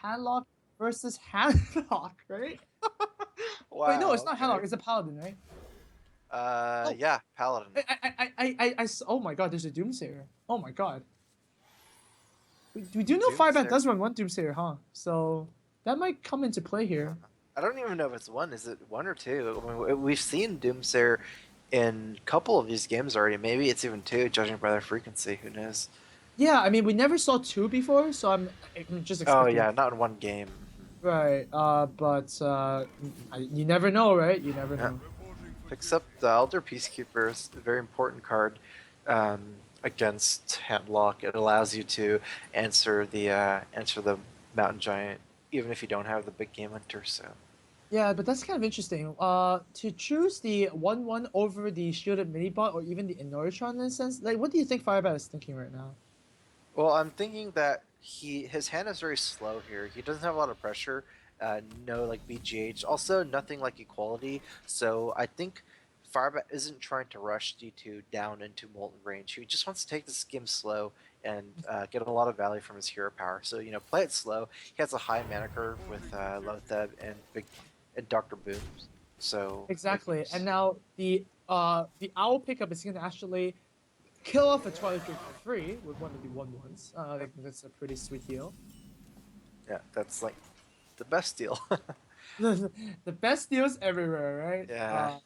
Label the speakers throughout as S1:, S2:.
S1: Handlock versus Handlock, right? Wait, no, it's
S2: Wow.
S1: not Handlock.
S2: Okay.
S1: It's a Paladin, right? Oh,
S2: Yeah, Paladin.
S1: oh my God, there's a Doomsayer. Oh my God. We do know Firebat
S2: Doomsayer.
S1: does run one Doomsayer, huh? So that might come into play here.
S2: I don't even know if it's one. Is it one or two? I mean, we've seen Doomsayer in a couple of these games already. Maybe it's even two, judging by their frequency. Who knows?
S1: Yeah, I mean, we never saw two before, so I'm just
S2: Oh
S1: expecting.
S2: yeah, not in one game.
S1: Right. But you never know, right? You never
S2: Yeah.
S1: know.
S2: Picks up the Elder Peacekeeper, is a very important card against Handlock. It allows you to answer the Mountain Giant, even if you don't have the big game hunter. So.
S1: Yeah, but that's kind of interesting. To choose the 1/1 over the shielded minibot or even the Inoritron in a sense, like, what do you think Firebat is thinking right now?
S2: Well, I'm thinking that his hand is very slow here. He doesn't have a lot of pressure, no like BGH, also nothing like equality. So I think Firebat isn't trying to rush D2 down into Molten range. He just wants to take this game slow and get a lot of value from his hero power. So play it slow. He has a high mana curve with Lotheb and Big and Doctor Boom. So making
S1: Exactly. And now the owl pickup is gonna actually kill off a Twilight Drake for free with one of the 1/1s. I think that's a pretty sweet deal.
S2: yeah, that's like the best deal.
S1: The best deals everywhere, right?
S2: yeah.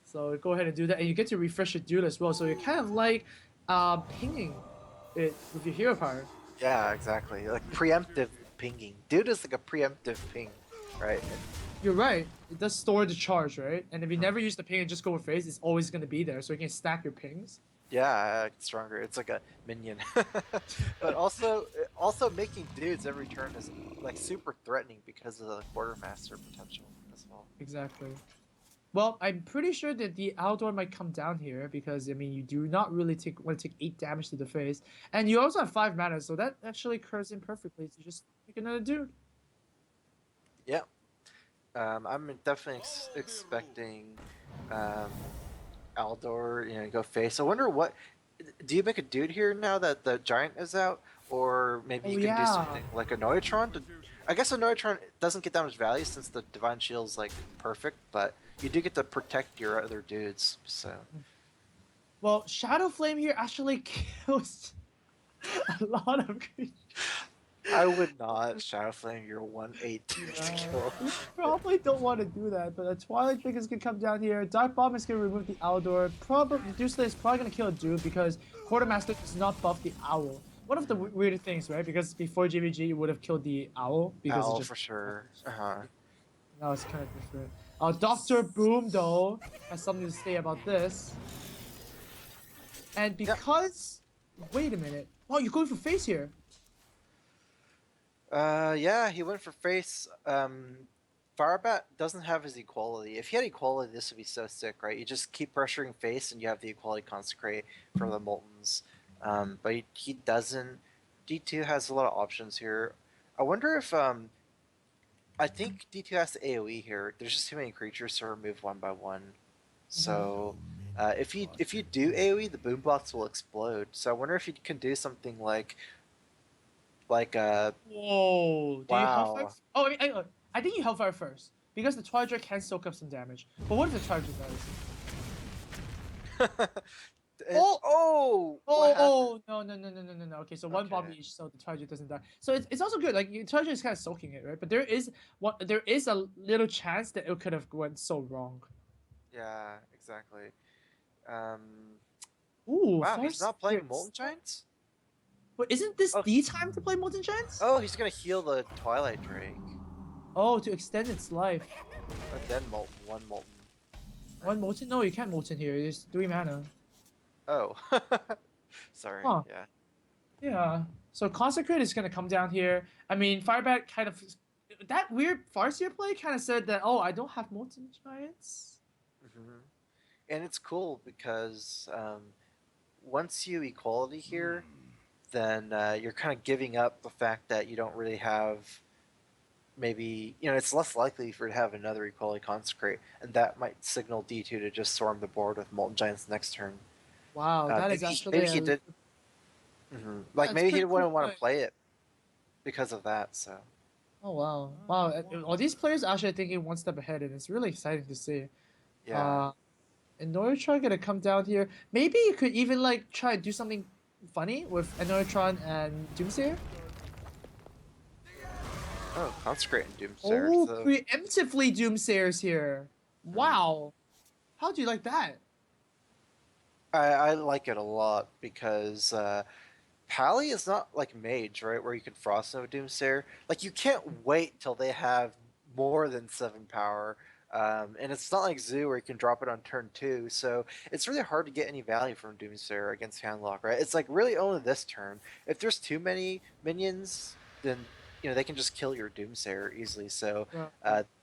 S1: So go ahead and do that, and you get to refresh your dude as well. So you're kind of like pinging it with your hero power.
S2: Yeah, exactly. Like preemptive pinging. Dude is like a preemptive ping, right?
S1: You're right. It does store the charge, right? And if you never use the ping and just go with phase, it's always going to be there. So you can stack your pings.
S2: Yeah, it's stronger. It's like a minion. But also making dudes every turn is like super threatening because of the quartermaster potential as well.
S1: Exactly. Well, I'm pretty sure that the outdoor might come down here because I mean you do not really want to take 8 damage to the face, and you also have 5 mana, so that actually curves in perfectly to just make another dude.
S2: Yeah. I'm definitely expecting um, Aldor, go face. I wonder what. Do you make a dude here now that the giant is out, or maybe
S1: Oh
S2: you can do
S1: yeah.
S2: something like a Noitron? I guess a Noitron doesn't get that much value since the Divine Shield's like perfect, but you do get to protect your other dudes. So
S1: Well, Shadow Flame here actually kills a lot of creatures.
S2: I would not Shadow Flame your 1/8 to
S1: Yeah,
S2: kill.
S1: you probably don't want to do that, but a Twilight Drake is gonna come down here. Dark Bomb is gonna remove the Aldor. Probably Reducer is probably gonna kill a dude because Quartermaster does not buff the Owl. One of the weirder things, right? Because before GVG, you would have killed the Owl because it
S2: Owl
S1: just
S2: for sure. Uh-huh.
S1: now it's kind of different. Doctor Boom though has something to say about this, and
S2: Yep.
S1: because wait a minute, wow, you're going for face here.
S2: Yeah, he went for face. Firebat doesn't have his equality. If he had equality, this would be so sick, right? You just keep pressuring face, and you have the equality consecrate from the Moltens. But he doesn't. D2 has a lot of options here. I wonder if I think D2 has to AOE here. There's just too many creatures to remove one by one.
S1: Mhm.
S2: So if you do AOE, the boombox will explode. So I wonder if you can do something like
S1: Whoa! Do you Hellfire?
S2: wow.
S1: Oh, I think you Hellfire first because the Twilight Drake can soak up some damage. But what if the Twilight Drake dies? Oh!
S2: What happened?
S1: No, no, no, no, no, no, no. Okay, so one bomb
S2: Okay.
S1: each, so the Twilight Drake doesn't die. So it's also good. Like the Twilight Drake is kind of soaking it, right? But there is a little chance that it could have went so wrong.
S2: Yeah, exactly. Um,
S1: Ooh,
S2: wow,
S1: Fire
S2: he's not playing
S1: Spirits.
S2: Molten Giants?
S1: But isn't this
S2: Oh,
S1: the time to play Molten Giants?
S2: oh, he's gonna heal the Twilight Drake.
S1: Oh, to extend its life.
S2: And then Molten, one Molten. Right?
S1: One Molten? No, you can't Molten here. It's 3 mana.
S2: Oh. Sorry,
S1: Huh.
S2: yeah.
S1: Yeah. So Consecrate is gonna come down here. I mean, Firebat kind of that weird Farseer play kind of said that, oh, I don't have Molten Giants.
S2: hmm And it's cool because once you equality here, then you're kind of giving up the fact that you don't really have maybe it's less likely for it to have another equality consecrate, and that might signal D2 to just storm the board with Molten Giants next turn.
S1: Wow, that is
S2: Maybe
S1: actually
S2: maybe
S1: a
S2: he did. Like
S1: that's
S2: maybe he
S1: pretty cool
S2: wouldn't want
S1: play.
S2: to play it. because of that. So
S1: Oh wow, wow! All these players are actually thinking one step ahead, and it's really exciting to see.
S2: yeah.
S1: Uh, Enoritron gonna come down here. Maybe you could even like try to do something funny with Enoritron and Doomsayer.
S2: Oh, Consecrate and Doomsayer.
S1: Oh,
S2: So
S1: preemptively Doomsayers here.
S2: mm,
S1: Wow. How do you like that?
S2: I like it a lot because Pally is not like Mage, right? Where you can Frost Nova Doomsayer. Like you can't wait till they have more than 7 power. And it's not like Zoo where you can drop it on turn 2, so it's really hard to get any value from Doomsayer against Handlock, right? It's like really only this turn. If there's too many minions, then they can just kill your Doomsayer easily. So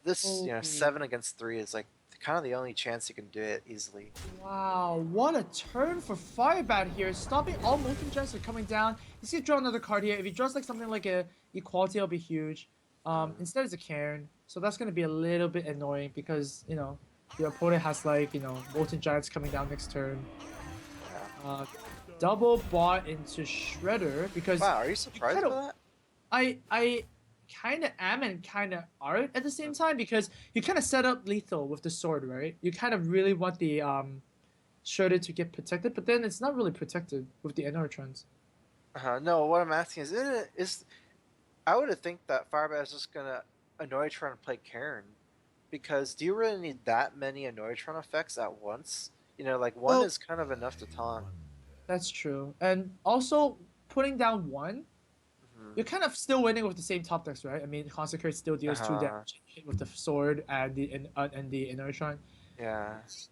S2: this
S1: Oh,
S2: 7 against 3 is like kind of the only chance you can do it easily.
S1: wow. What a turn for Firebat here. Stopping all Molten Gems from coming down. He's gonna draw another card here. If he draws like something like a Equality, it'll be huge. Instead it's a Cairn. So that's gonna be a little bit annoying because, your opponent has like, Molten Giants coming down next turn.
S2: Yeah.
S1: Uh, double bought into Shredder because
S2: Wow, are you surprised by that?
S1: I kind of am and kind of aren't at the same time because you kind of set up lethal with the sword, right? You kind of really want the Shredder to get protected, but then it's not really protected with the Enertrons.
S2: No, what I'm asking is I would have think that Firebat is just gonna Annoytron and play Karen, because do you really need that many Annoytron effects at once? Like one
S1: Well,
S2: is kind of enough to taunt.
S1: that's true, and also putting down one,
S2: Mhm.
S1: you're kind of still winning with the same top decks, right? I mean, Consecrate still deals two
S2: Uh-huh.
S1: damage with the sword and the Enertron.
S2: Yeah,
S1: It's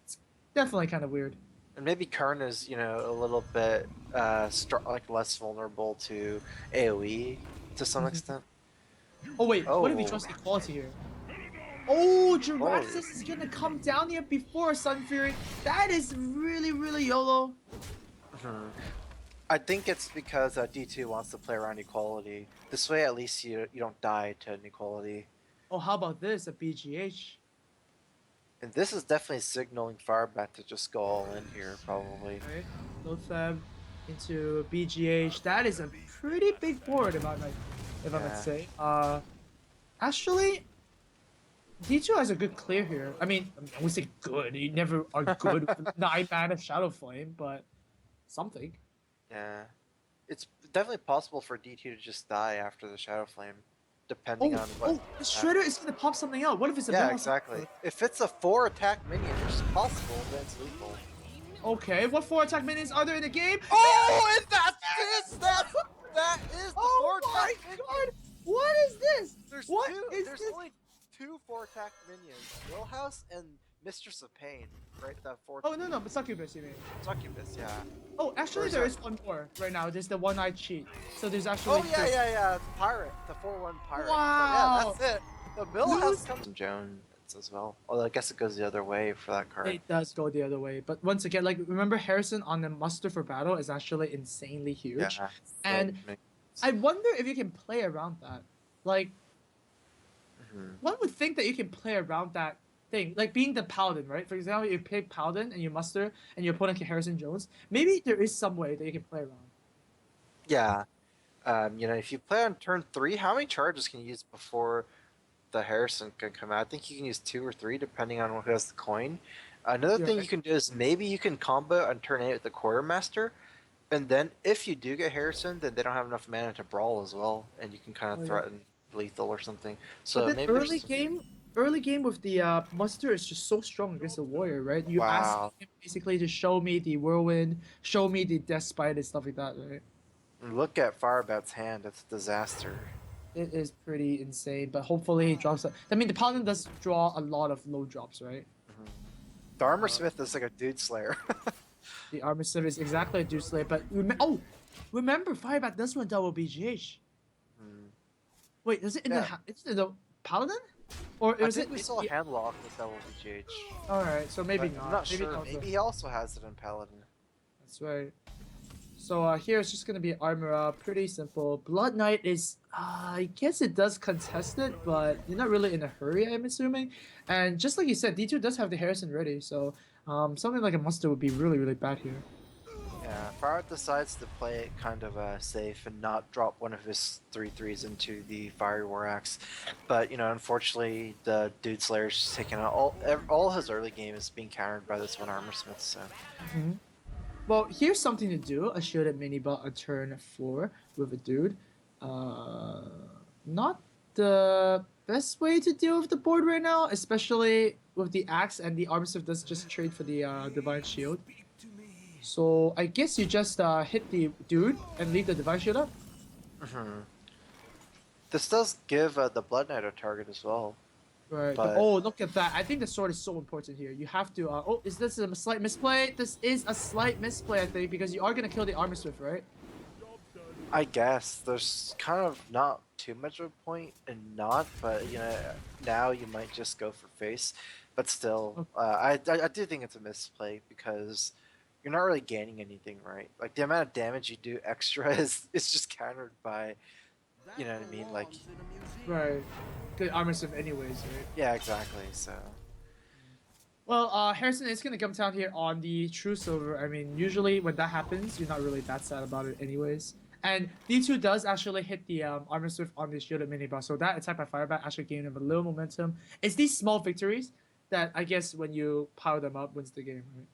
S1: definitely kind of weird.
S2: and maybe Karn is a little bit like less vulnerable to AOE to some extent.
S1: Oh wait, what if he
S2: Oh,
S1: trusts equality here? Oh,
S2: oh.
S1: Jiraxis is gonna come down here before Sun Fury. That is really, really YOLO.
S2: Mhm. I think it's because D2 wants to play around equality. This way, at least you don't die to inequality.
S1: Oh, how about this? A BGH.
S2: And this is definitely signaling Firebat to just go all in here, probably.
S1: Right? Loatheb into BGH. That is a pretty big board if I might
S2: Yeah.
S1: say. Actually, D2 has a good clear here. I mean, I would say good. You never are good with 9 mana Shadow Flame, but something.
S2: Yeah. It's definitely possible for D2 to just die after the Shadow Flame, depending
S1: Oh,
S2: on what
S1: oh, the Shredder
S2: happens.
S1: is gonna pop something out. What if it's a
S2: Yeah,
S1: Mill House?
S2: exactly. If it's a 4 attack minion, which is possible, then it's lethal.
S1: Okay, what 4 attack minions are there in the game?
S2: Oh, and that's it! That is the
S1: Oh
S2: 4 attack
S1: my
S2: minion!
S1: god! What is this?
S2: There's
S1: What
S2: two.
S1: is
S2: There's
S1: this?
S2: only two 4 attack minions: Millhouse and Mistress of Pain. Right, the fourth
S1: Oh no, but Succubus, you mean?
S2: Succubus. Yeah.
S1: Oh, actually,
S2: Or
S1: there
S2: sorry.
S1: is one more right now. There's the one-eyed cheat. So there's
S2: Oh
S1: actually
S2: yeah. The pirate, the 4/1 pirate.
S1: Wow!
S2: But yeah, that's it. The Millhouse comes. Jones as well. Although I guess it goes the other way for that card.
S1: It does go the other way, but once again, like remember Harrison on the muster for battle is actually insanely huge,
S2: Yeah.
S1: and I wonder if you can play around that. Like one would think that you can play around that thing, like being the paladin, right? For example, you pick paladin and you muster, and your opponent can Harrison Jones. Maybe there is some way that you can play around.
S2: Yeah. If you play on turn 3, how many charges can you use before the Harrison can come out? I think you can use 2 or 3 depending on who has the coin. Another thing
S1: Yeah.
S2: you can do is maybe you can combo on turn 8 with the Quartermaster, and then if you do get Harrison, then they don't have enough mana to brawl as well, and you can kind of
S1: Oh, yeah.
S2: threaten lethal or something.
S1: But
S2: So
S1: then
S2: maybe there's
S1: early game with the muster is just so strong against the warrior, right? You ask
S2: wow.
S1: him basically to show me the whirlwind, show me the death spite and stuff like that, right?
S2: Look at Firebat's hand; it's a disaster.
S1: It is pretty insane, but hopefully he drops it. I mean, the paladin does draw a lot of low drops, right?
S2: Mhm. The Armor Smith is like a dude slayer.
S1: The armor smith is exactly a Dude Slayer, but remember Firebat does run double BGH.
S2: Hmm.
S1: Wait, is it in
S2: Yeah.
S1: it's in the paladin, or
S2: I
S1: is
S2: think
S1: it?
S2: we saw Handlock with double BGH.
S1: All right, so maybe
S2: But
S1: not.
S2: I'm not
S1: Maybe
S2: sure.
S1: not.
S2: Maybe he also has it in Paladin.
S1: That's right. So here it's just gonna be armor up, pretty simple. Blood Knight is, I guess it does contest it, but you're not really in a hurry, I'm assuming. And just like you said, D2 does have the Harrison ready, so something like a muster would be really, really bad here.
S2: Yeah. Firebat decides to play it kind of safe and not drop one of his 3/3s into the Fiery War Axe. But, unfortunately, the Dude Slayer's just taking out all his early game is being countered by this one Armor Smith, so.
S1: Hmm. Well, here's something to do. A shielded mini bot, a turn 4 with a dude. Not the best way to deal with the board right now, especially with the axe and the armor smith does just trade for the divine shield. So I guess you just hit the dude and leave the divine shield up.
S2: Mhm. This does give the Blood Knight a target as well,
S1: Right.
S2: but
S1: Oh, look at that. I think the sword is so important here. You have to. Oh, is this a slight misplay? This is a slight misplay, I think, because you are going to kill the armor smith, right?
S2: I guess there's kind of not too much of a point in not, but now you might just go for face. But still, I do think it's a misplay because you're not really gaining anything, right? Like the amount of damage you do extra is just countered by, you know what I mean? Like,
S1: Right. The armor smith anyways, right?
S2: yeah, exactly. So
S1: Well, Harrison is gonna come down here on the true silver. I mean, usually when that happens, you're not really that sad about it anyways. And D2 does actually hit the armor swift on the shielded mini boss, so that attack by Firebat actually gave him a little momentum. It's these small victories that I guess when you power them up wins the game, right?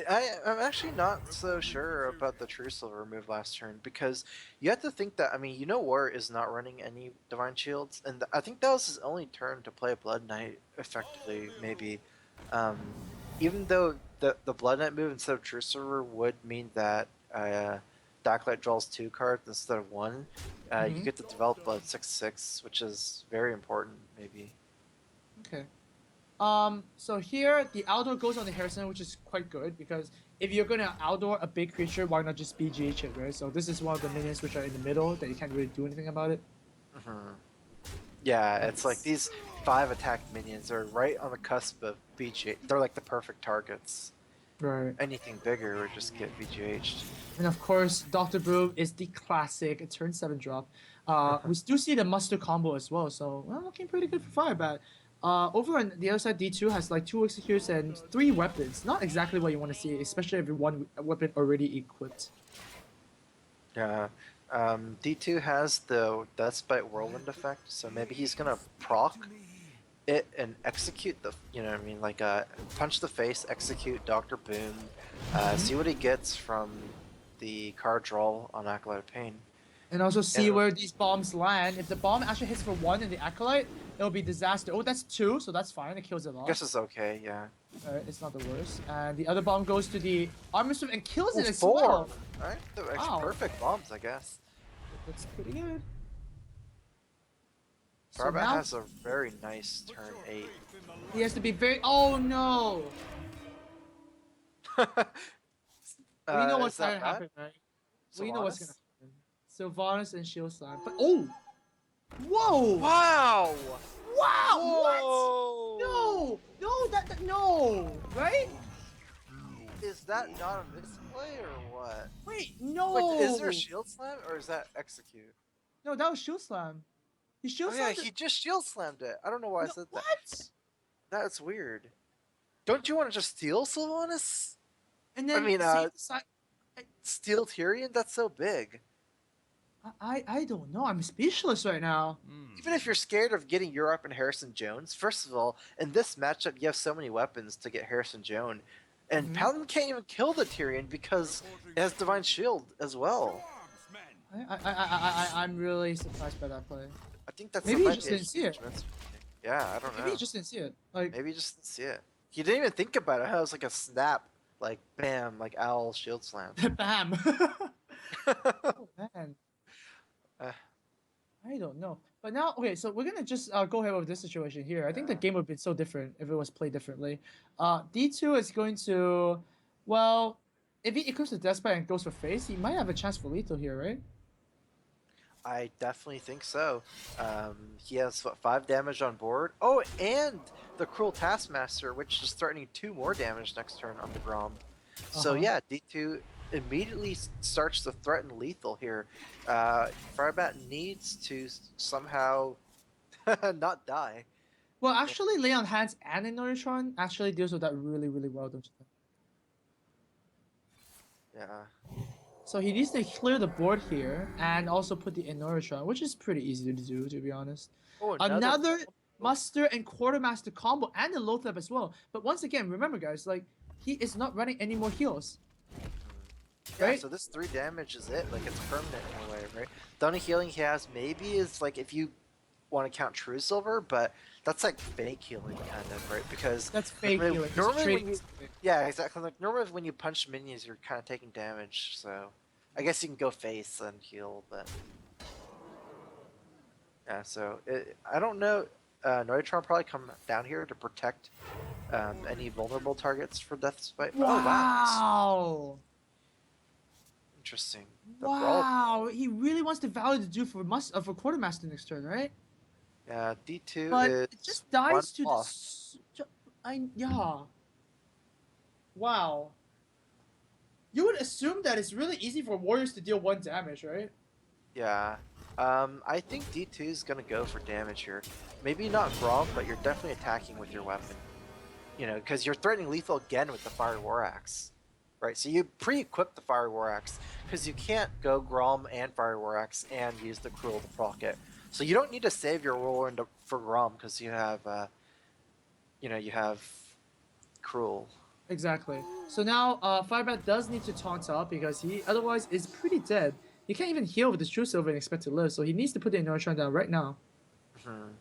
S2: I'm actually not so sure about the True Silver move last turn because you have to think that, I mean, War is not running any Divine Shields, and I think that was his only turn to play Blood Knight effectively, maybe. Um, Even though the Blood Knight move instead of True Silver would mean that Darklight draws 2 cards instead of 1, you get to develop a 6/6, which is very important, maybe.
S1: Okay. So here the outdoor goes on the Harrison, which is quite good because if you're gonna outdoor a big creature, why not just BGH it, right? So this is one of the minions which are in the middle that you can't really do anything about it.
S2: Mhm. Yeah, it's like these 5 attack minions are right on the cusp of BGH. They're like the perfect targets.
S1: Right.
S2: Anything bigger would just get BGH'd.
S1: And of course, Dr. Brew is the classic turn 7 drop. We do see the muster combo as well, so well, looking pretty good for Firebat. Over on the other side, D2 has like 2 executes and 3 weapons. Not exactly what you want to see, especially if you're one weapon already equipped.
S2: Yeah. D2 has the Deathbite Whirlwind effect, so maybe he's gonna proc it and execute the, you know what I mean, like punch the face, execute Dr. Boom, see what he gets from the card draw on Acolyte of Pain.
S1: And also see
S2: And
S1: where these bombs land. If the bomb actually hits for 1 in the Acolyte, it'll be disaster. Oh, that's 2, so that's fine. It kills it
S2: I
S1: off.
S2: guess it's okay, yeah.
S1: It's not the worst. And the other bomb goes to the armor smith and kills it as
S2: 4!
S1: well.
S2: Alright, they're actually
S1: Wow.
S2: perfect bombs, I guess.
S1: That's pretty good.
S2: Firebat
S1: now
S2: has a very nice turn 8.
S1: he has to be very. Oh no! We know what's
S2: Is that
S1: gonna
S2: bad?
S1: happen, right? We know what's
S2: Sylvanas?
S1: gonna happen. Sylvanas and Shield Slam. But oh! Whoa!
S2: Wow!
S1: Wow!
S2: Whoa!
S1: What? No! No! That no! Right?
S2: Is that not a misplay or what?
S1: Wait, no!
S2: Wait, is there a shield slam or is that execute?
S1: No, that was Shield Slam. He Shield
S2: Oh yeah,
S1: Slammed
S2: he just shield slammed it. I don't know why I
S1: no,
S2: said that.
S1: what?
S2: That's weird. Don't you want to just steal Sylvanas?
S1: And
S2: I
S1: then
S2: mean,
S1: save the side.
S2: steal Tyrion? That's so big.
S1: I don't know. I'm speechless right now.
S2: Even if you're scared of getting Europe and Harrison Jones, first of all, in this matchup, you have so many weapons to get Harrison Jones. And Paladin can't even kill the Tyrion because it has Divine Shield as well.
S1: I'm really surprised by that play.
S2: I think that's
S1: Maybe he just didn't see it.
S2: Yeah, I don't know.
S1: Maybe he just didn't see it. Like
S2: Maybe he just didn't see it. He didn't even think about it. It was like a snap, like bam, like owl shield slam.
S1: bam. Oh man.
S2: Uh.
S1: I don't know. But now, okay, so we're gonna just go ahead with this situation here. I think the game would have been so different if it was played differently. D2 is going to, well, if he equips the Despite and goes for face, he might have a chance for lethal here, right?
S2: I definitely think so. He has what, 5 damage on board. Oh, and the Cruel Taskmaster, which is threatening 2 more damage next turn on the Grom. So yeah, D2 immediately starts to threaten lethal here. Firebat needs to somehow not die.
S1: Well, actually, Lay on Hands and Ignitron actually deals with that really, really well, don't you think?
S2: Yeah.
S1: So he needs to clear the board here and also put the Inertron, which is pretty easy to do, to be honest.
S2: Oh, another.
S1: Another Muster and Quartermaster combo and the Lothab as well. But once again, remember guys, like he is not running any more heals,
S2: Yeah,
S1: right?
S2: so this 3 damage is it. Like, it's permanent in a way, right? The only healing he has maybe is, like, if you want to count True Silver, but that's, like, fake healing, kind of, right? Because
S1: That's fake
S2: normally,
S1: healing.
S2: normally when you... Yeah, exactly. Like, normally when you punch minions, you're kind of taking damage, so... I guess you can go face and heal, but... Yeah, so... I don't know... Neutron probably come down here to protect any vulnerable targets for Death's Fight. Oh, wow!
S1: Wow!
S2: Interesting. The brawl.
S1: Wow! He really wants to value the dude for Quartermaster next turn, right?
S2: Yeah, D2
S1: But
S2: is
S1: it just
S2: one
S1: dies to the.
S2: off.
S1: Yeah. Wow. You would assume that it's really easy for warriors to deal 1 damage, right?
S2: Yeah. I think D2 is gonna go for damage here. Maybe not Grom, but you're definitely attacking with your weapon. You know, because you're threatening lethal again with the Fire War Axe. Right, so you pre-equip the Fire War Axe, because you can't go Grom and Fire War Axe and use the Cruel to proc it. So you don't need to save your Whirlwind for Grom, because you have, you have Cruel.
S1: Exactly. So now, Firebat does need to taunt up because he otherwise is pretty dead. He can't even heal with his True Silver and expect to live, so he needs to put the Inertron down right now.
S2: Hmm.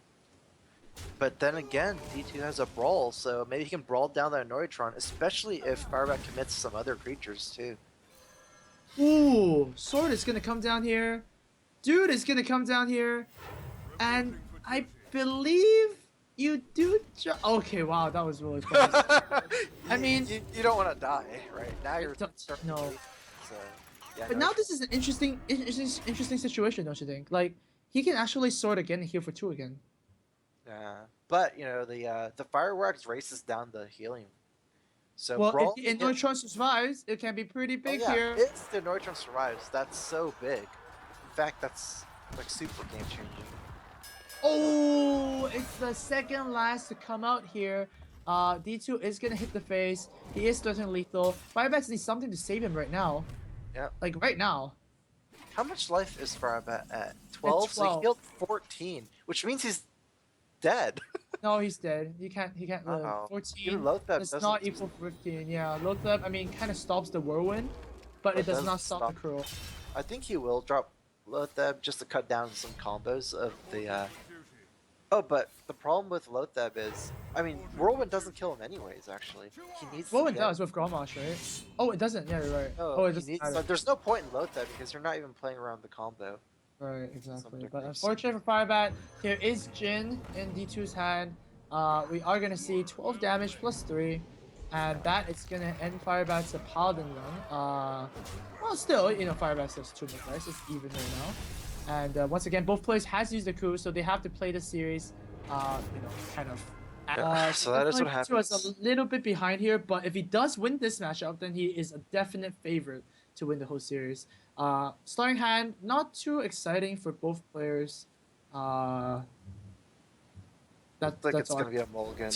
S2: But then again, D2 has a Brawl, so maybe he can brawl down that Neutron, especially if Firebat commits some other creatures too.
S1: Ooh, Sword is gonna come down here. Dude is gonna come down here. And I believe you do. Okay, wow, that was really close. I mean,
S2: you don't want to die, right? Now you're
S1: no.
S2: So, yeah,
S1: But now this is an interesting situation, don't you think? Like he can actually sword again and heal for 2 again.
S2: Yeah, but you know the fireworks races down the helium. So
S1: Well, if
S2: brawl.
S1: the Neutron survives, it can be pretty
S2: Oh
S1: big
S2: yeah,
S1: here.
S2: if the Neutron survives, that's so big. In fact, that's like super game changing.
S1: Oh, it's the second last to come out here. D2 is gonna hit the face. He is threatening lethal. Firebat needs something to save him right now.
S2: Yep.
S1: Like right now.
S2: How much life is Firebat at? 12?
S1: At
S2: So he
S1: 12.
S2: healed 14, which means he's dead.
S1: No, he's dead. He can't live.
S2: Oh.
S1: 14
S2: Lothab
S1: does
S2: doesn't
S1: not equal 15. Yeah, Lothab, I mean, kind of stops the whirlwind, but it does not stop the cruel.
S2: I think he will drop Lothab just to cut down some combos of the. Oh, but the problem with Lothab is, I mean, Whirlwind doesn't kill him anyways. Actually, he needs.
S1: Whirlwind
S2: to get...
S1: does with Grommash, right? Oh, it doesn't. Yeah, you're right.
S2: No,
S1: oh, it doesn't.
S2: so there's no point in Lothab because you're not even playing around the combo.
S1: Right, exactly. But unfortunately for Firebat, here is Jin in D2's hand. We are gonna see 12 damage plus 3, and that is gonna end Firebat's Paladin run. Well, still, you know, Firebat has 2 more dice. It's even right now. And once again, both players has used the coup, so they have to play the series. You know, kind of.
S2: So that is what happens.
S1: Is a little bit behind here, but if he does win this matchup, then he is a definite favorite to win the whole series. Starting hand, not too exciting for both players.
S2: That's it's gonna be a mulligan.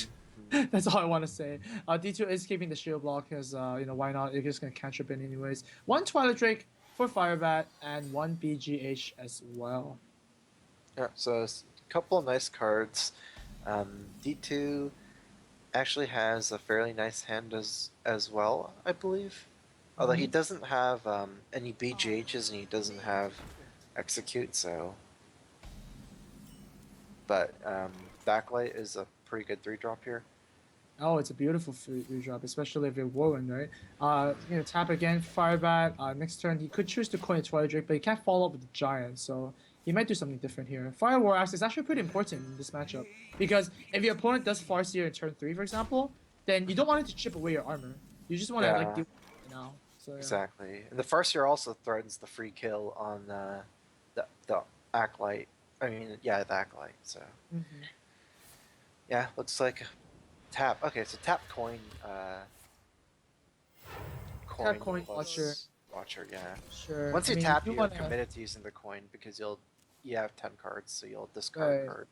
S1: That's all I want to say. D2 is keeping the shield block because you know, why not? You're just gonna cantrip in anyways. 1 Twilight Drake for Firebat and 1 BGH as well.
S2: Yeah, so a couple of nice cards. D2 actually has a fairly nice hand as well, I believe. Although he doesn't have any BGHs and he doesn't have execute, so. But backlight is a pretty good 3-drop here.
S1: Oh, it's a beautiful 3-drop, especially if you're Whirlwind, right? You know, tap again, Firebat. Next turn, he could choose to coin a Twilight Drake, but he can't follow up with the Giant, so he might do something different here. Fire War Axe is actually pretty important in this matchup, because if your opponent does Farseer in turn 3, for example, then you don't want it to chip away your armor. You just want to like do it now. So, yeah.
S2: Exactly. And the Farseer also threatens the free kill on the Acolyte. I mean, yeah, the Acolyte. So, yeah, looks like tap. Okay, so tap coin.
S1: Tap coin Watcher.
S2: Watcher, yeah.
S1: Sure.
S2: Once you tap, you're committed to using the coin because you have 10 cards, so you'll discard a card.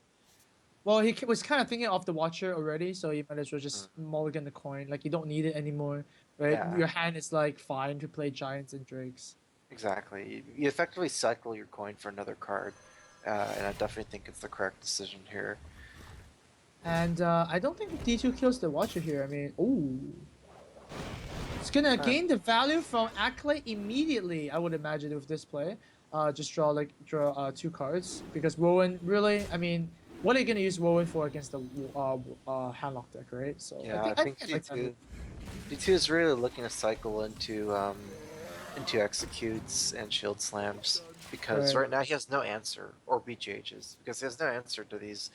S1: Well, was kind of thinking of the Watcher already, so you might as well
S2: Mm,
S1: just mulligan the coin. Like you don't need it anymore, right?
S2: yeah,
S1: Your hand is like fine to play Giants and Drakes.
S2: exactly. You effectively cycle your coin for another card, and I definitely think it's the correct decision here.
S1: And I don't think D2 kills the Watcher here. I mean, ooh. It's gonna
S2: Uh,
S1: gain the value from Acolyte immediately, I would imagine, with this play. Just draw two cards because Rowan really, I mean, what are you gonna use Rowan for against the handlock deck, right? So
S2: yeah, I
S1: I
S2: think
S1: think I like that move.
S2: D2 is really looking to cycle into executes and shield slams because
S1: Right.
S2: right now he has no answer or BGHs because he has no answer to these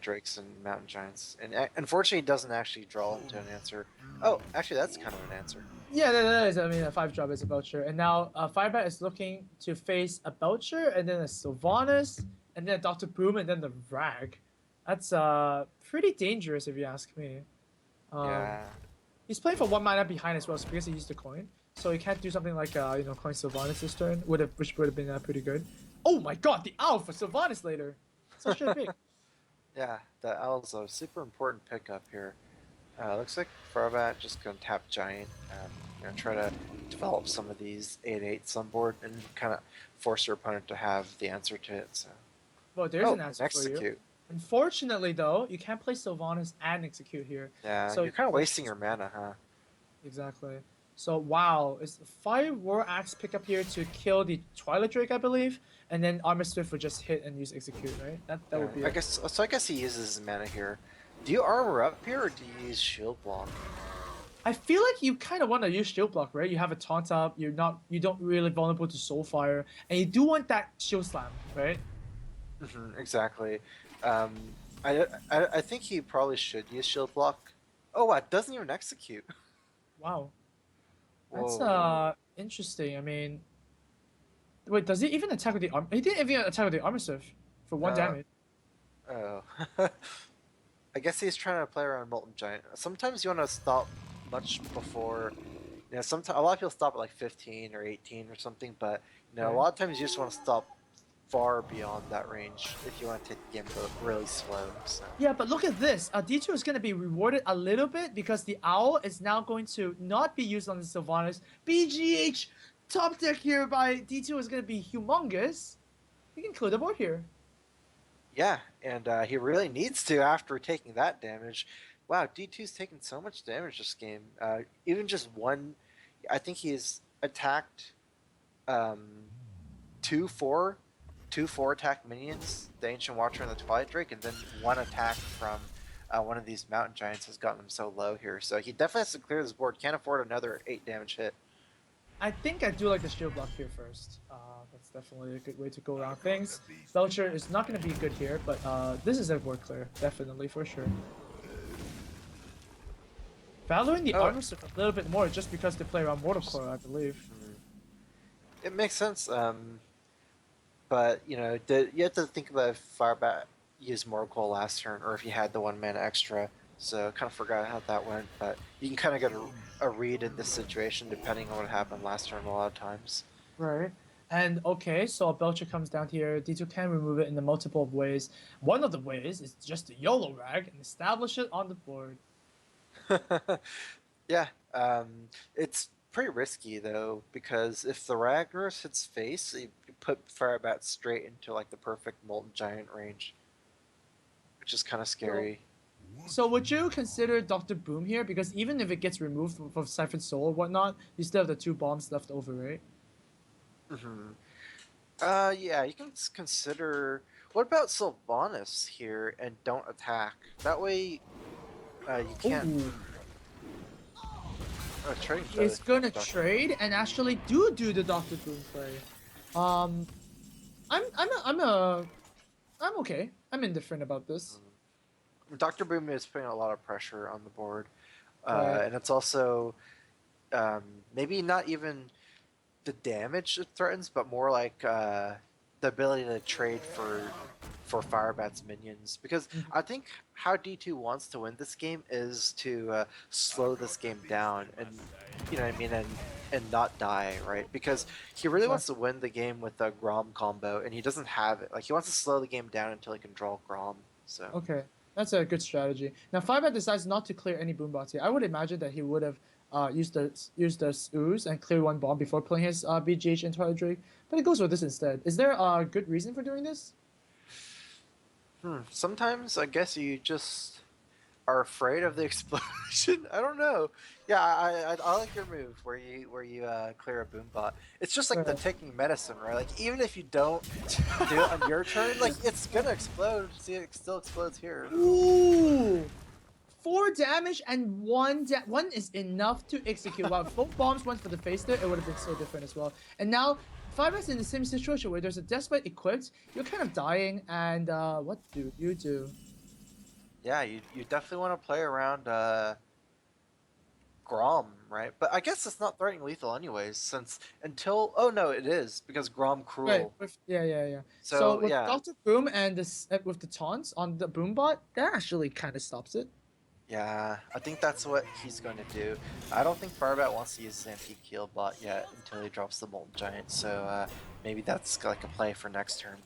S2: Drakes and Mountain Giants, and unfortunately he doesn't actually draw into an answer. Oh, actually that's kind of an answer.
S1: Yeah, that is. I mean, a five drop is a Belcher, and now Firebat is looking to face a Belcher, and then a Sylvanas, and then a Doctor Boom, and then the Rag. That's pretty dangerous if you ask me. Um,
S2: Yeah.
S1: He's playing for 1 mana behind as well, so because he used the coin, so he can't do something like coin Sylvanas this turn, which would have been pretty good. Oh my God, the owl for Sylvanas later, so shit big.
S2: Yeah, the Owl's a super important pickup here. Looks like Firebat just gonna tap Giant, try to develop some of these 8/8 sunboard and kind of force your opponent to have the answer to it. So,
S1: Well, there's
S2: oh,
S1: an answer for you.
S2: execute.
S1: Unfortunately, though, you can't play Sylvanas and execute here,
S2: Yeah,
S1: so
S2: you're kind of
S1: force
S2: wasting your mana, huh?
S1: exactly. So wow, is 5 War Axe pick up here to kill the Twilight Drake, I believe, and then Armor Swift would just hit and use execute, right? That
S2: Yeah,
S1: would be
S2: I
S1: it.
S2: guess so. I guess he uses his mana here. Do you armor up here, or do you use shield block?
S1: I feel like you kind of want to use shield block, right? You have a taunt up, you don't really vulnerable to Soulfire, and you do want that shield slam, right?
S2: Exactly. Um, I think he probably should use shield block. Oh, what? Doesn't even execute.
S1: Wow, that's
S2: Whoa.
S1: interesting. I mean, wait, does he even attack with the arm? He didn't even attack with the Armor Swift for one
S2: Uh,
S1: damage.
S2: oh. I guess he's trying to play around Molten Giant. Sometimes you want to stop much before. Sometimes a lot of people stop at like 15 or 18 or something, but a
S1: Right.
S2: lot of times you just want to stop far beyond that range if you want to take the game really slow. So
S1: Yeah, but look at this. D2 is going to be rewarded a little bit because the Owl is now going to not be used on the Sylvanas. BGH top deck here by D2 is going to be humongous. He can clear the board here.
S2: yeah, and he really needs to after taking that damage. Wow, D2's taken so much damage this game. Even just one, I think he's attacked um, two four, two four attack minions, the Ancient Watcher and the Twilight Drake, and then one attack from one of these Mountain Giants has gotten him so low here. So he definitely has to clear this board. Can't afford another 8 damage hit.
S1: I think I do like the shield block here first. That's definitely a good way to go around things. Belcher is not going to be good here, but this is a board clear. Definitely, for sure. Valuing the
S2: Oh,
S1: armor stuff a little bit more just because they play around Mortal Core, I believe.
S2: it makes sense. But you have to think about if Firebat used Morgul last turn, or if he had the 1 mana extra. So kind of forgot how that went, but you can kind of get a read in this situation depending on what happened last turn a lot of times.
S1: Right. And okay, so a Belcher comes down here. D2 can remove it in the multiple of ways. One of the ways is just to YOLO rag and establish it on the board.
S2: Yeah, it's pretty risky though because if the Ragnaros hits face, you put Firebat straight into like the perfect Molten Giant range, which is kind of
S1: So,
S2: scary.
S1: so would you consider Dr. Boom here? Because even if it gets removed from Siphon Soul or whatnot, you still have the 2 bombs left over, right?
S2: hmm yeah, you can consider. What about Sylvanas here and don't attack? That way, you can't.
S1: Ooh.
S2: Trading
S1: He's
S2: both.
S1: gonna trade and actually do the Dr. Boom play. Um, I'm okay. I'm indifferent about this.
S2: Dr. Boom is putting a lot of pressure on the board,
S1: Right.
S2: and it's also maybe not even the damage it threatens, but more like the ability to trade for Firebat's minions. Because I think how D2 wants to win this game is to slow this game down, and you know what I mean, and not die, right? Because he really wants to win the game with a Grom combo, and he doesn't have it. Like he wants to slow the game down until he can draw Grom. So
S1: Okay, that's a good strategy. Now, Firebat decides not to clear any boombots here. I would imagine that he would have used the ooze and clear one bomb before playing his BGH into Twilight Drake, but he goes with this instead. Is there a good reason for doing this?
S2: sometimes I guess you just are afraid of the explosion. I don't know. Yeah, I like your move where you clear a boom bot. It's just like the
S1: Right.
S2: taking medicine, right? Like even if you don't do it on your turn, like it's gonna explode. See, it still explodes here.
S1: Ooh! 4 damage and one is enough to execute. Wow, if both bombs went for the face there, it would have been so different as well. And now, Firebat's in the same situation where there's a Deathbite equipped, you're kind of dying, and what do you do?
S2: Yeah, you definitely want to play around Grom, right? But I guess it's not threatening lethal anyways, since until oh no, it is because Grom
S1: Right,
S2: cruel.
S1: yeah. So
S2: So
S1: with
S2: yeah,
S1: Dr. Boom and this with the taunts on the Boombot, that actually kind of stops it.
S2: yeah, I think that's what he's going to do. I don't think Firebat wants to use his anti-heal bot yet until he drops the Molten Giant, so maybe that's like a play for next turn.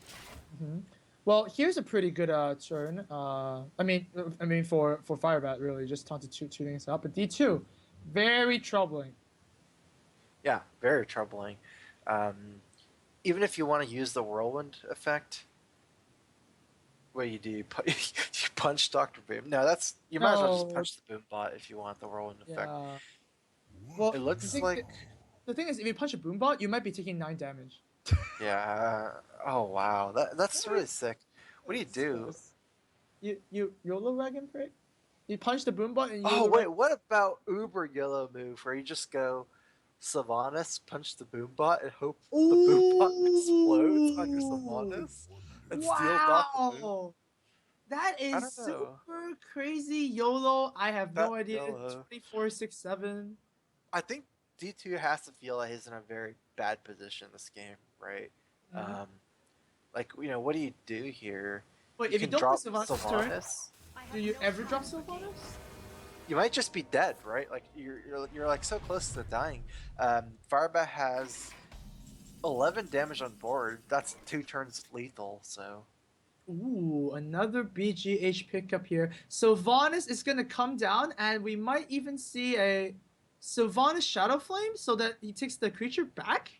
S1: Hmm. Well, here's a pretty good turn. I mean for Firebat really just taunted two things up. But D2, very troubling.
S2: Yeah, very troubling. Um, even if you want to use the Whirlwind effect, what do? You punch Dr. Boom? No, that's you might as well just
S1: No,
S2: punch the Boom bot if you want the Whirlwind effect.
S1: yeah. Well,
S2: It
S1: the
S2: looks
S1: thing
S2: like
S1: the thing is, if you punch a Boombot, you might be taking 9 damage.
S2: yeah. Oh wow, that's really sick. What do you do?
S1: You YOLO rag him, prick? You punch the Boombot and
S2: Oh
S1: YOLO rag.
S2: wait, what about Uber Yellow move where you just go Sylvanas, punch the Boombot, and hope the Boombot explodes on your
S1: Ooh!
S2: Sylvanas and steals off the boom?
S1: Wow! That
S2: I
S1: is
S2: don't know.
S1: super crazy YOLO. I have
S2: That
S1: no idea.
S2: yellow.
S1: 24/6/7.
S2: I think D2 has to feel like he's in a very bad position in this game, right?
S1: Mhm.
S2: Um, like what do you do here?
S1: Wait,
S2: You
S1: if you
S2: can
S1: don't play
S2: drop
S1: Sylvanas turn,
S2: Sylvanas.
S1: do you ever drop Sylvanas?
S2: You might just be dead, right? Like you're like so close to dying. Firebat has 11 damage on board. That's 2 turns lethal. So
S1: Ooh, another BGH pickup here. Sylvanas is gonna come down, and we might even see a Sylvanas Shadow Flame so that he takes the creature back?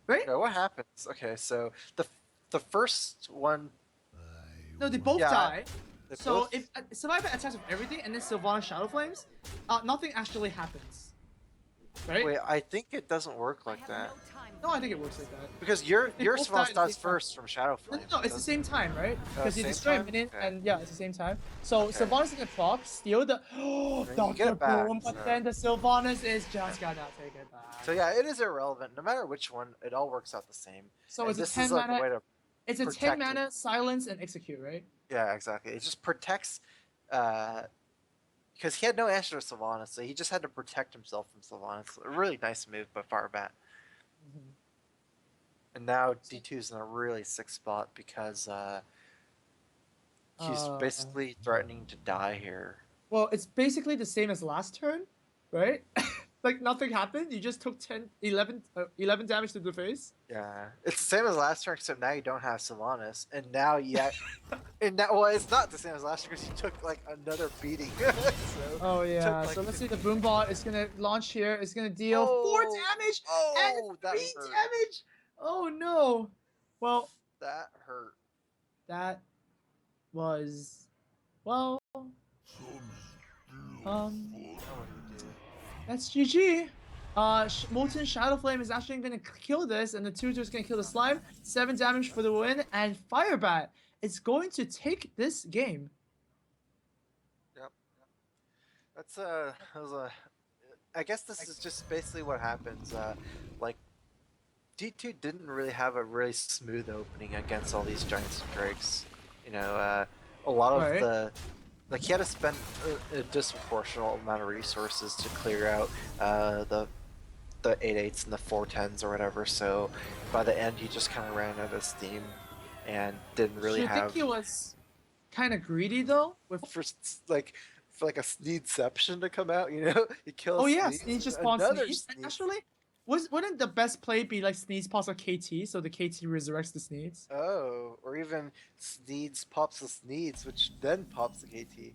S1: Right?
S2: yeah, what happens? Okay, so the first one,
S1: No, they both
S2: yeah,
S1: die.
S2: they
S1: So
S2: both.
S1: if Survivor attacks with everything and then Sylvanas Shadow Flames, nothing actually happens. Right?
S2: Wait, I think it doesn't work like that
S1: No, I think it works like that.
S2: because your
S1: They
S2: your
S1: both die
S2: Savant
S1: at the
S2: dies
S1: same time.
S2: first from Shadow
S1: No,
S2: Flames.
S1: no, it's the same time, right? Because you
S2: Same
S1: destroy a
S2: time.
S1: minion,
S2: Okay.
S1: and yeah, it's the same time. So
S2: Okay.
S1: Sylvanas is gonna proc, steal the
S2: Then you get
S1: Dr.
S2: it back.
S1: Boom, but
S2: So.
S1: then the Sylvanas is just gonna take it back.
S2: So yeah, it is irrelevant. No matter which one, it all works out the same.
S1: So
S2: And
S1: it's a
S2: this is
S1: 10
S2: like a
S1: mana.
S2: way to
S1: It's a 10
S2: protect it.
S1: mana silence and execute, right?
S2: Yeah, exactly. It just protects, uh, because he had no answer to Sylvanas, so he just had to protect himself from Sylvanas. A really nice move by Firebat.
S1: Mhm.
S2: And now D2's in a really sick spot because he's
S1: Uh,
S2: basically threatening to die here.
S1: well, it's basically the same as last turn, right? Like nothing happened. You just took 11 damage to the face.
S2: Yeah, it's the same as last turn, except now you don't have Sylvanas, and now yet, and now well, it's not the same as last turn because you took like another beating. So
S1: Oh
S2: you
S1: yeah.
S2: took, like,
S1: So let's see. The Boombot is gonna launch here. It's gonna deal 4 damage and
S2: oh, that
S1: three
S2: hurt.
S1: damage. Oh no. Well,
S2: That hurt.
S1: that was well. Um,
S2: Now what do you do?
S1: that's GG. Molten Shadow Flame is actually gonna kill this, and the 2/2 is gonna kill the slime. 7 damage for the win, and Firebat is going to take this game.
S2: Yep. That was a. I guess this is just basically what happens. Like D2 didn't really have a really smooth opening against all these giants and drakes. A lot of
S1: Right.
S2: the like he had to spend a disproportionate amount of resources to clear out the 8/8s and the 4/10s or whatever. So by the end, he just kind of ran out of steam and didn't really
S1: Do you think
S2: have
S1: he was kind of greedy though? With
S2: for like a Sneedception to come out. He kills
S1: oh yeah,
S2: Sneeds,
S1: Sneeze just spawned
S2: another
S1: Sneeze. And
S2: Sneeds.
S1: actually, Wouldn't the best play be like Sneeze pops a KT, so the KT resurrects the Sneeze?
S2: Oh, or even Sneeds pops the Sneeds, which then pops the KT.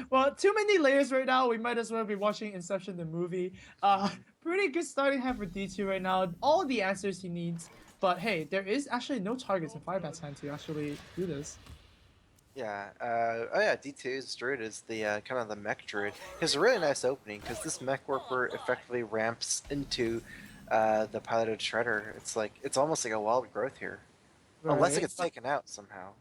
S1: Well, too many layers right now. We might as well be watching Inception the movie. Pretty good starting hand for D2 right now. All the answers he needs. But hey, there is actually no targets in Firebat's hand to actually do this.
S2: Yeah. Oh yeah. D2's druid is the kind of the mech druid. It's a really nice opening because this mech warper effectively ramps into the piloted shredder. It's almost like a wild growth here, unless it
S1: Right.
S2: gets taken out somehow.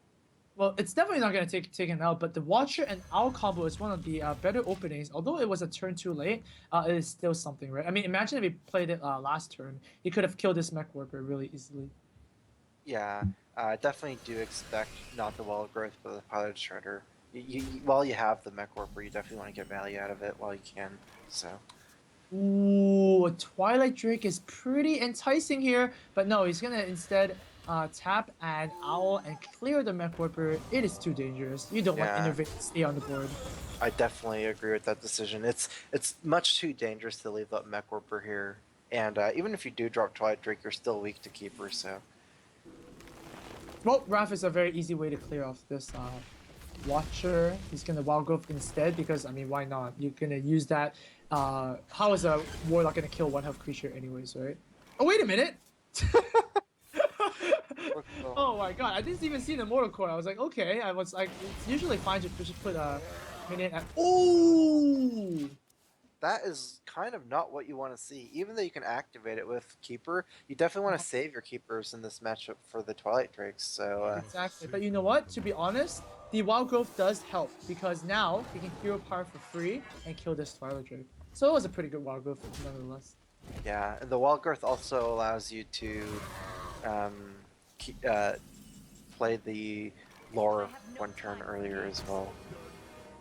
S1: Well, it's definitely not going to take him out, but the Watcher and Owl combo is one of the better openings. Although it was a turn too late, it is still something, right? I mean, imagine if he played it last turn. He could have killed this mech warper really easily.
S2: Yeah. I definitely do expect not the wild growth, but the piloted shredder. While you have the mech warper, you definitely want to get value out of it while you can. So.
S1: Ooh, Twilight Drake is pretty enticing here, but no, he's gonna instead tap an Owl and clear the mech warper. It is too dangerous. You don't want
S2: Yeah.
S1: Innervate to stay on the board.
S2: I definitely agree with that decision. It's much too dangerous to leave that mech warper here, and even if you do drop Twilight Drake, you're still weak to Keeper. So
S1: Well, Wrath is a very easy way to clear off this Watcher. He's gonna Wild Growth instead because, I mean, why not? You're gonna use that. How is a Warlock gonna kill one health creature anyways, right? Oh, wait a minute! Oh my god, I didn't even see the Mortal Core. I was like, okay, I was like, it's usually fine to just put a minion at. Ooh!
S2: that is kind of not what you want to see. Even though you can activate it with Keeper, you definitely want to save your Keepers in this matchup for the Twilight Drakes. So
S1: Exactly. But you know what? To be honest, the Wild Growth does help because now he can hero power for free and kill this Twilight Drake. So it was a pretty good Wild Growth nonetheless.
S2: yeah, and the wild growth also allows you to um, play the lore one turn earlier as well.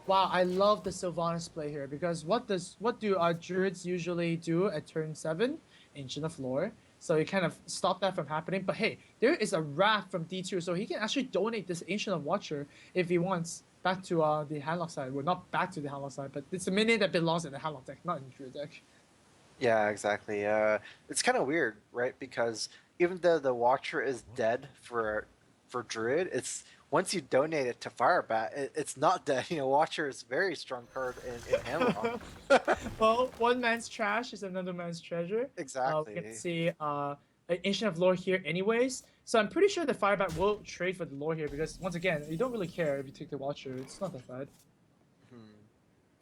S1: Wow, I love the Sylvanas play here because what do our druids usually do at turn 7? Ancient of Lore. So you kind of stop that from happening. But hey, there is a Wrath from D2, so he can actually donate this Ancient of Watcher if he wants back to the Handlock side. Well, not back to the Handlock side, but it's a minion that belongs in the Handlock deck, not in the Druid deck.
S2: Yeah, exactly. It's kind of weird, right? Because even though the Watcher is dead for Druid, it's once you donate it to Firebat, it's not dead. You know, Watcher is a very strong card in Hamlock.
S1: Well, one man's trash is another man's treasure.
S2: Exactly.
S1: We can see an Ancient of Lore here anyways. So I'm pretty sure the Firebat will trade for the Lore here because, once again, you don't really care if you take the Watcher. It's not that bad.
S2: Hmm.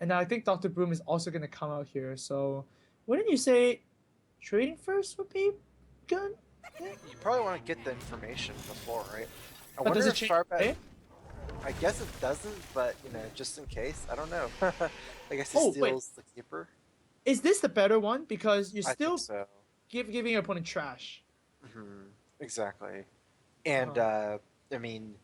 S1: And I think Dr. Broom is also going to come out here. So wouldn't you say trading first would be good?
S2: You probably want to get the information before, right? I
S1: But does
S2: wonder
S1: it
S2: if
S1: change
S2: Firebat.
S1: play?
S2: I guess it doesn't, but you know, just in case, I don't know. I guess he
S1: Oh, wait.
S2: steals the Keeper.
S1: Is this the better one? Because you're
S2: I
S1: still
S2: think so.
S1: giving your opponent trash.
S2: Exactly. And I mean,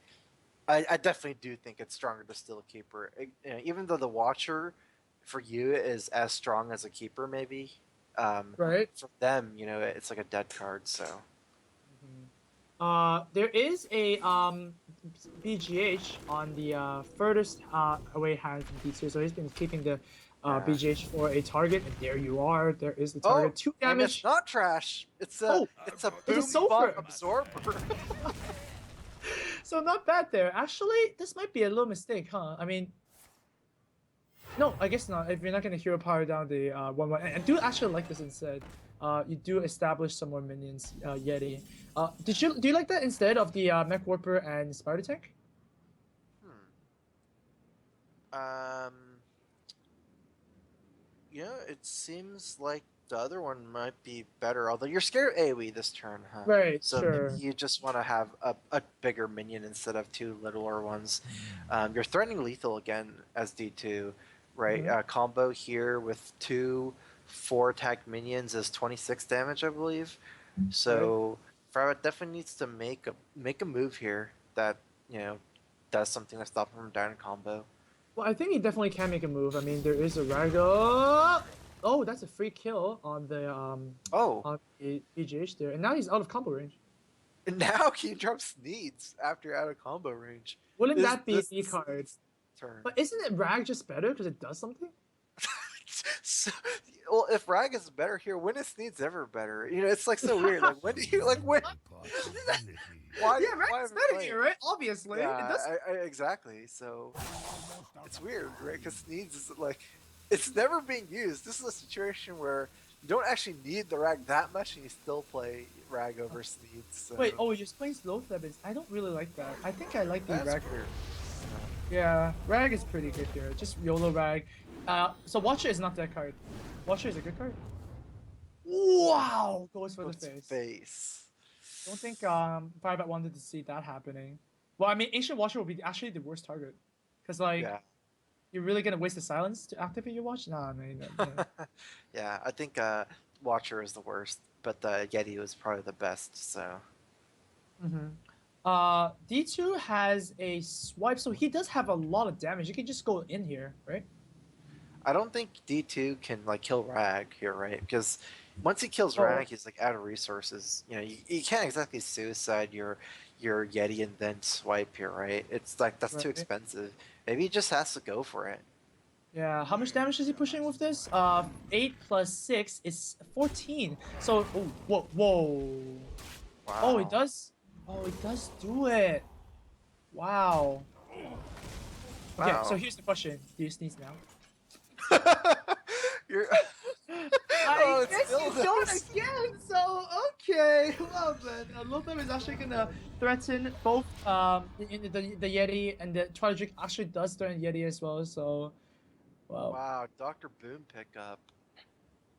S2: I definitely do think it's stronger to steal a Keeper. You know, even though the Watcher for you is as strong as a Keeper, maybe.
S1: Right.
S2: For them, you know, it's like a dead card. So.
S1: There is a BGH on the furthest away hand from D2, so he's been keeping the BGH for a target, and there you are. There is the target. 2
S2: And
S1: damage.
S2: it's not trash. It's a
S1: It's
S2: boom
S1: a sulfur.
S2: bot absorber.
S1: So not bad there. Actually, this might be a little mistake, huh? I mean, no, I guess not. If you're not gonna hero power down the 1/1, and I do actually like this instead. You do establish some more minions, Yeti. Do you like that instead of the Mech Warper and Spider Tank?
S2: You know, it seems like the other one might be better. Although you're scared of AoE this turn, huh?
S1: Right,
S2: So
S1: sure.
S2: maybe you just want to have a bigger minion instead of 2 littler ones. You're threatening lethal again as D2, right?
S1: Mhm.
S2: Combo here with 2 4-attack minions is 26 damage, I believe. So Firebat definitely needs to make a move here that, you know, does something to stop him from dying in combo.
S1: Well, I think he definitely can make a move. I mean, there is a Ragdoll. Oh, that's a free kill on the on the BGH there, and now he's out of combo range.
S2: And now he drops Needs after out of combo range.
S1: Wouldn't that be a D card?
S2: Turn.
S1: But isn't it Rag just better because it does something?
S2: So, well, if Rag is better here, when is Sneed's ever better? You know, it's like so weird. Like when do you like when? Why?
S1: Yeah,
S2: Why
S1: Ragn's
S2: am I
S1: better
S2: playing?
S1: here, right? Obviously,
S2: Yeah,
S1: it does.
S2: exactly. So it's weird, right? Because Sneed's is like, it's never being used. This is a situation where you don't actually need the Rag that much, and you still play Rag over Sneed's. So
S1: Wait, oh, you're playing slow weapons. I don't really like that. I think I like the
S2: that's
S1: Rag.
S2: weird.
S1: Yeah, Rag is pretty good here. Just YOLO Rag. So Watcher is not that card. Watcher is a good card. Wow, goes for the
S2: What's
S1: face.
S2: face?
S1: Don't think Firebat wanted to see that happening. Well, I mean, Ancient Watcher will be actually the worst target, because like
S2: Yeah.
S1: you're really gonna waste the silence to activate your watch. Nah, man. No.
S2: Yeah, I think Watcher is the worst, but the Yeti was probably the best. So
S1: Mm-hmm. D2 has a swipe, so he does have a lot of damage. You can just go in here, right?
S2: I don't think D2 can like kill Rag here, right? Because once he kills
S1: Oh,
S2: Rag, he's like out of resources. You know, you can't exactly suicide your Yeti and then swipe here, right? It's like that's too
S1: right.
S2: expensive. Maybe he just has to go for it.
S1: Yeah, how much damage is he pushing with this? 8 plus 6 is 14. So, oh, whoa, whoa. Oh, it
S2: Wow.
S1: does. Oh, it does do it. Wow. Okay, so
S2: Wow.
S1: here's the question. Do you sneeze now?
S2: You're.
S1: I
S2: Oh, it
S1: guess
S2: still
S1: you don't
S2: does.
S1: again. So okay, well then, Lothar is actually gonna threaten both the Yeti, and the Tragic actually does threaten Yeti as well. So well,
S2: Wow, Dr. Boom pickup.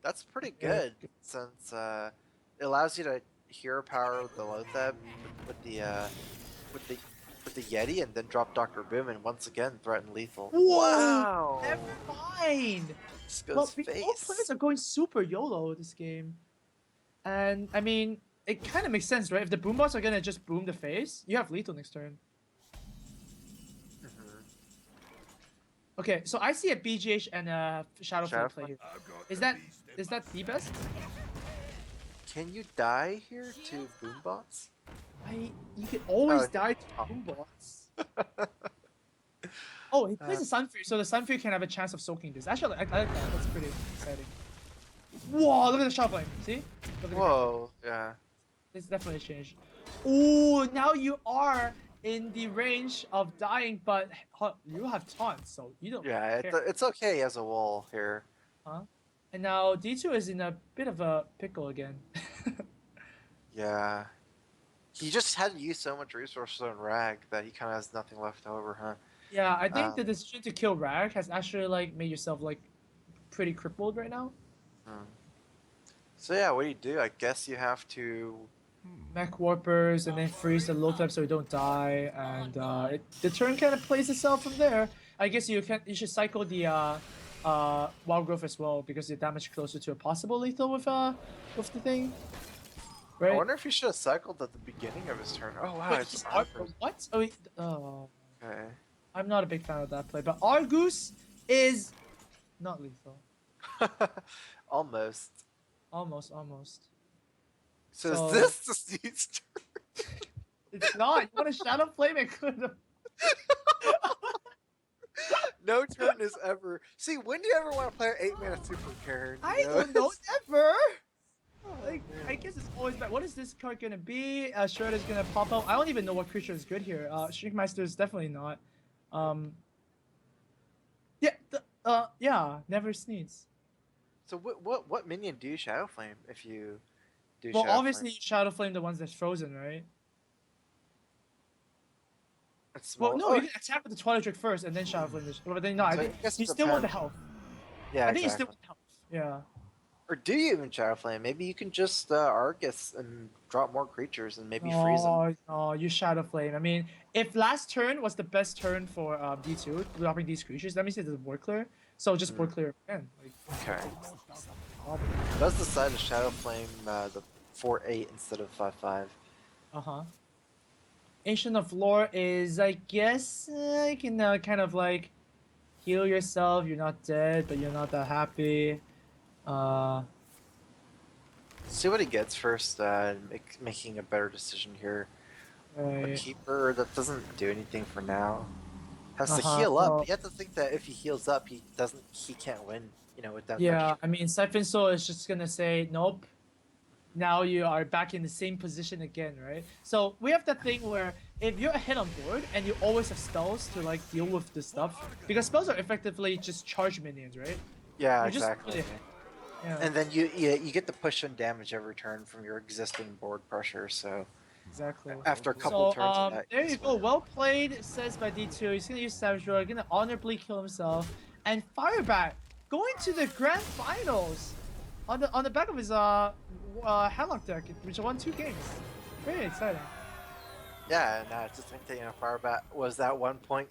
S2: That's pretty
S1: yeah.
S2: good since it allows you to hero power the Lotheb with the with the Yeti and then drop Dr. Boom and once again threaten lethal.
S1: Whoa! Never
S2: Wow!
S1: mind.
S2: This
S1: Well,
S2: goes
S1: both players
S2: face.
S1: are going super YOLO this game, and I mean, it kind of makes sense, right? If the boombots are gonna just boom the face, you have lethal next turn.
S2: Mhm.
S1: Okay, so I see a BGH and a Shadow Flame play
S2: Shadowflame.
S1: here. Is that is that the best?
S2: Can you die here to Boombots?
S1: You can always
S2: Oh,
S1: die to
S2: oh.
S1: boombots. Oh, he plays
S2: Uh,
S1: a Sunfury, so the Sunfury can have a chance of soaking this. Actually, I like that. That's pretty exciting. Whoa, look at the Shadow Flame. See? Look at the graphic.
S2: whoa, yeah.
S1: It's definitely changed. Oh, now you are in the range of dying, but you have taunts, so you don't
S2: Yeah,
S1: care.
S2: it's okay as a wall here.
S1: Huh? And now D2 is in a bit of a pickle again.
S2: Yeah. He just had to use so much resources on Rag that he kind of has nothing left over, huh?
S1: Yeah, I think
S2: Um,
S1: the decision to kill Rag has actually like made yourself like pretty crippled right now.
S2: hmm. So yeah, what do? I guess you have to.
S1: Mech warpers and then freeze the low type so you don't die, and the turn kind of plays itself from there. I guess you should cycle the wild growth as well because you're damage closer to a possible lethal with the thing,
S2: I
S1: right?
S2: wonder if he should have cycled at the beginning of his turn. Oh wow,
S1: Wait,
S2: it's
S1: he's
S2: Arthur's.
S1: what? Oh, oh,
S2: Okay.
S1: I'm not a big fan of that play, but Argus is not lethal.
S2: Almost.
S1: Almost, almost.
S2: So is
S1: So
S2: this the Steed's turn?
S1: it's not. You want a shadow flame? It could have.
S2: No turn is ever. See, when do you ever want to play an 8-mana super Karen?
S1: I
S2: You know?
S1: don't know. Never.
S2: Oh,
S1: Like, I
S2: man.
S1: guess it's always bad. What is this card gonna be? Shredder's gonna pop out. I don't even know what creature is good here. Shrinkmaster is definitely not. Um, yeah, never sneeze.
S2: So what minion do you Shadow Flame if you do
S1: Well,
S2: Shadow Flame?
S1: obviously Shadow Flame the ones that's frozen, right?
S2: It's
S1: Well,
S2: small.
S1: no,
S2: Oh,
S1: you can attack with the Twilight Drake first and then Shadow Flame this. But then no, I
S2: so I
S1: think
S2: guess
S1: you
S2: it
S1: still want the
S2: depends.
S1: health.
S2: Yeah,
S1: I think you still
S2: exactly.
S1: want the health. Yeah.
S2: Or do you even Shadow Flame? Maybe you can just Argus and drop more creatures and maybe freeze them.
S1: No, no, you Shadow Flame. I mean, if last turn was the best turn for D2, dropping these creatures, that means it doesn't work clear. So just
S2: Hmm.
S1: work clear again. Like,
S2: Okay.
S1: problem.
S2: Does decide to Shadow Flame the 4/8 instead of 5/5.
S1: Uh-huh. Ancient of Lore is, I guess, you can kind of like heal yourself. You're not dead, but you're not that happy. Uh,
S2: See what he gets first, making a better decision here. A
S1: right.
S2: keeper that doesn't do anything for now. has to heal up.
S1: So,
S2: You have to think that if he heals up, he can't win. You know, with that
S1: yeah,
S2: pressure.
S1: I mean, Siphon Soul is just gonna say, nope, now you are back in the same position again, right? So we have that thing where if you're ahead on board and you always have spells to like deal with this stuff, because spells are effectively just charge minions, right?
S2: Yeah,
S1: You're just
S2: exactly.
S1: yeah,
S2: And then you get the push and damage every turn from your existing board pressure. So
S1: exactly.
S2: after a couple
S1: So
S2: turns of that,
S1: there
S2: you
S1: you
S2: just
S1: go.
S2: win.
S1: Well played, says by D2. He's gonna use Savage Roar, gonna honorably kill himself, and Firebat going to the grand finals on the back of his Hemlock deck, which won 2 games. Very exciting.
S2: Yeah, and just think that Firebat was that 1 point